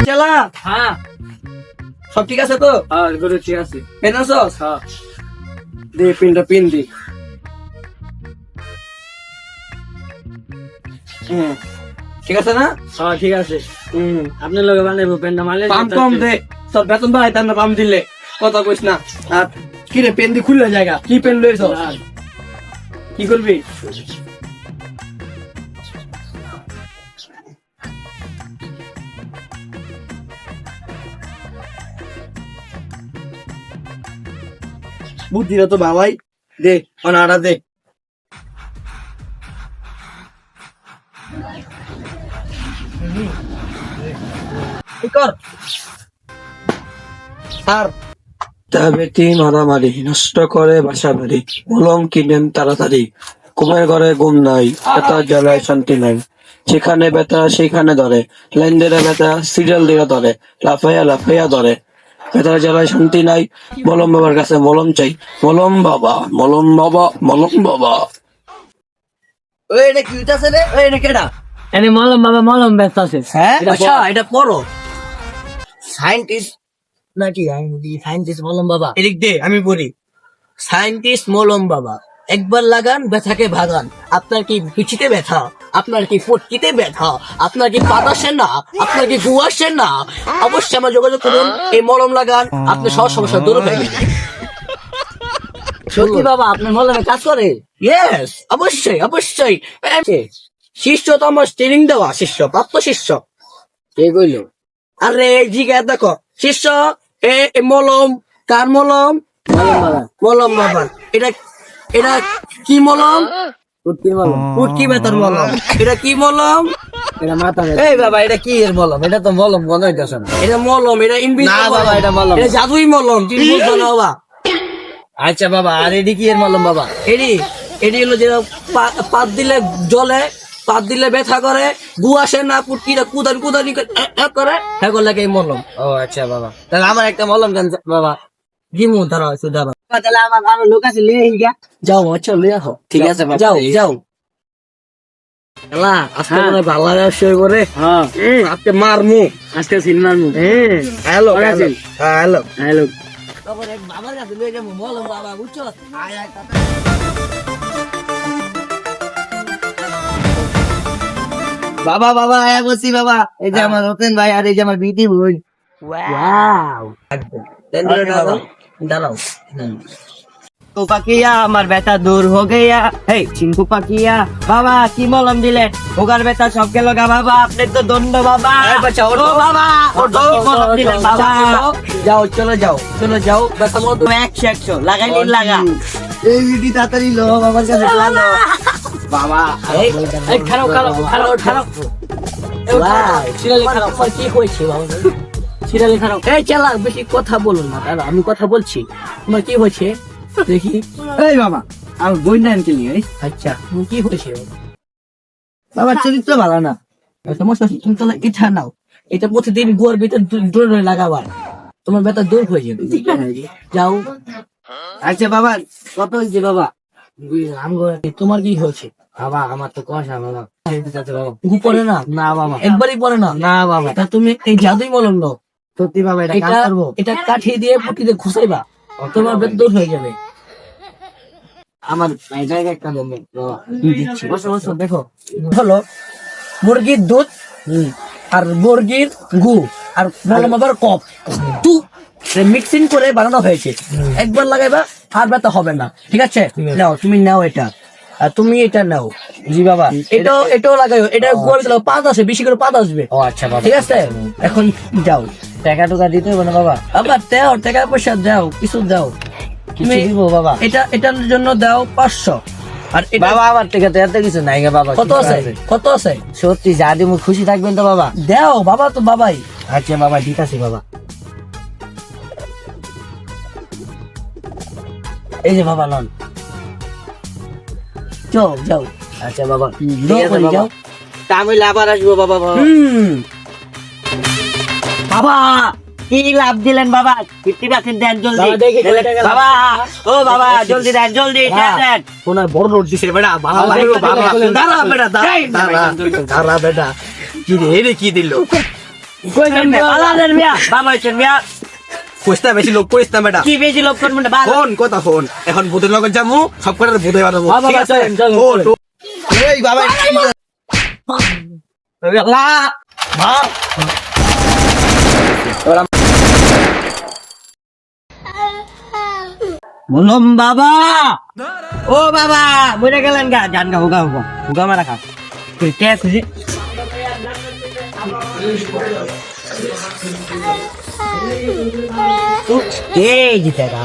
চেলা হ্যাঁ সব ঠিক আছে তো? হ্যাঁ গরু ঠিক আছে। পেন আনছস? হ্যাঁ দে পিনটা পিন দি। ঠিক আছে না? হ্যাঁ ঠিক আছে। আপনার লগে বানাইবো পেনটা মারলে পাম কম দে, তোর বেতন ভাই তার না পাম দিলে কথা কইস না। আর কি রে পেন দি খুললে জায়গা কি পেন লইছ? কি করবি? বুদ্ধিটা তো ভালাই দে, অনাড়া দে। কি কর আর ডায়াবেটি মারামারি নষ্ট করে বাসা বাড়ি, মলম কিনেন তাড়াতাড়ি, ঘুমের ঘরে ঘুম নাই, ব্যথা জ্বালায় শান্তি নাই, যেখানে ব্যথা সেখানে ধরে, লাইন ধরে ব্যথা সিরিয়াল দিয়ে ধরে, লাফাইয়া লাফাইয়া ধরে, ব্যথা জ্বালায় শান্তি নাই, মলম বাবার কাছে মলম চাই, মলম বাবা মলম বাবা মলম বাবা। ওই এটা কি হইতাছে রে? ওই এটা কেডা? এনে মলম বাবা মলম ব্যস্ত আছে। হ্যাঁ এটা আচ্ছা বড়। এটা পড়ো সায়েন্টিস্ট নাকি সাইন্টিস্ট মলম বাবা। এদিক দে আমি বলি সায়েন্টিস্ট মলম বাবা একবার লাগান ব্যথাকে ভাগান। আপনার কি পিছিতে ব্যথা, আপনার কি ফটকিতে ব্যথা, আপনার কি বাতাসে না, আপনার কি গুয়াশে না, অবশ্যই আমার যোগাযোগ করুন। এই মলম লাগান, আপনার সব সমস্যা দূর হয়ে যাবে। সত্যি বাবা আপনার মলমে কাজ করে? ইয়েস অবশ্যই অবশ্যই। শিষ্য তো আমার ট্রেনিং দেওয়া শিষ্য, প্রাপ্ত শিষ্য। কে কইলো? আরে জিগা দেখো শিষ্য এ মলম কার মলম? মলম বাবা। মলম বাবা। এটা এটা কি মলম? সত্যি মলম। উটকি বেতার মলম। এটা কি মলম? এটা মাথা এই বাবা এটা কি এর মলম? এটা তো মলম মনে হইতেছে না। এটা মলম, এটা ইনভিজিবল না বাবা, এটা মলম। এটা জাদুই মলম, তুমি বুঝছো না বাবা? আচ্ছা বাবা আর এডি কি এর মলম বাবা? এডি এডি হলো যেটা পাত দিলে জ্বলে, পাত দিলে ব্যথা করে, গু আসে না, পুটকিটা কুদানি কুদানি করে, হ্যাঁ লাগে এই মলম। ও আচ্ছা বাবা তাহলে আমার একটা মলম দেন বাবা। দিমু দাঁড়াও একটু দাঁড়াও। তাহলে আমার আরো লোক আছে লিয়ে গিয়া। যাও আচ্ছা লই আসো। ঠিক আছে বাবা। যাও যাও। এলা আজকে মনে হয় ভালো ব্যবসা করে। হ্যাঁ আজকে মারমু। আজকে সিনেমার মু। হ্যালো ওরা হ্যালো আছে? হ্যালো। হ্যালো তারপরে বাবার কাছে লই যাবো মলম বাবা বুঝছো? বাবা বাবা আয়া বসি বাবা এই যে আমার রতন ভাই আর এই যে আমার বিটি বোন। ওয়াও দাঁড়াও দাঁড়াও। तो पकिया हमार बेटा दूर हो गया हे चिंकू पकिया बाबा की मलम दिले होगार बेटा सबके लगा बाबा आपने तो दोनों बाबा ए बच्चा, ओ उठो। बाबा उठो। की मलम दिले बाबा যাও চলে যাও চলে যাও ব্যথা মতো तो 100 লাগাই নি লাগা এই বিটি তাড়াতাড়ি লো বাবার কাছে লালো বাবা এই খারাপ খারাপ খারাপ খারাপ সিরালি খারাপ কি হয়েছে বাবা? সিরালি খারাপ এই চালা বেশি কথা বলুন না দাদা, আমি কথা বলছি। তোমার কি হয়েছে দেখি? এই বাবা আমি বই না আনতে নিয়ে আচ্ছা তোমার কি হয়েছে? বাবার চরিত্র ভালো না সমস্যা হচ্ছে, তুমি তাহলে এটা নাও, এটা প্রতিদিন গোয়ার ভিতরে দূরে লাগাবার, তোমার ব্যথা দূর হয়ে যাবে। যাও। আচ্ছা বাবা কত হয়েছে বাবা তোমার কি হয়েছে? বাবা আমার তো কষা বাবা বাবা গু পড়ে না? না বাবা একবারই পড়ে না? না বাবা তা তুমি এই জাদুই মলম নাও, সত্যি বাবা এটা কাজ এটা করবো এটা কাঠি দিয়ে পুটিতে ঘুষাইবা, তোমার ব্যথা দূর হয়ে যাবে। আমার এই জায়গায় একটা দেন বাবা দিচ্ছি বসো বসো। দেখো হলো মুরগির দুধ আর মুরগির গু আর মলম আবার কপ টু মিক্সিং করে বানানো হয়েছে। একবার লাগাইবা আর ব্যথা হবে না, ঠিক আছে? নাও তুমি নাও এটা, আর তুমি এটা নাও। জি বাবা এটাও লাগাইও, এটা গোয়ার ভিতরে পাত আসে, বেশি করে পাত আসবে, ও আচ্ছা বাবা ঠিক আছে? এখন যাও, টাকা টুকা দিতে হবে না বাবা আবার দাও টাকা পয়সা দাও, কিছু দাও। কিছু তুমি দিব বাবা এটার জন্য দাও 500। আর এটা বাবা আমার থেকে তো এত কিছু নাই গো বাবা কত আছে? কত আছে? সত্যি যা দিব খুশি থাকবেন তো বাবা দাও বাবা, তো বাবাই। আচ্ছা বাবা ঠিক আছে বাবা এই যে বাবা লন, যাও যাও। আচ্ছা বাবা দোয়া করি, যাও। তা আমি আবার আসবো বাবা বাবা বাবা কি লাভ দিলেন বাবা 50% দেন জলদি বাবা, দেখি কয় টাকা লাভ। বাবা ও বাবা জলদি দেন জলদি দেন কোন বড় নোট দিছে বেটা, ভালো লাগলো বাবা। দাঁড়া বেটা, দাঁড়া দাঁড়া বেটা, কি রে কি দিল? কই যান আলাদের মিয়া বাবা হইছেন মিয়া কইস্তা বেশি লোক কইস্তা বেটা কি বেশি লোক করবেন না বাবা ফোন কথা ফোন এখন ভূতের লগত যামু সব করে ভূতে বানাবো বাবা, ঠিক আছে চলেন, চলেন, ও, চলেন। তো- এই বাবা লা বললাম বাবা ও বাবা বুঝে গেলেন গা জান গা হুগা হুগা হুগা মারা খা তুই কে খুশি এই জিতেগা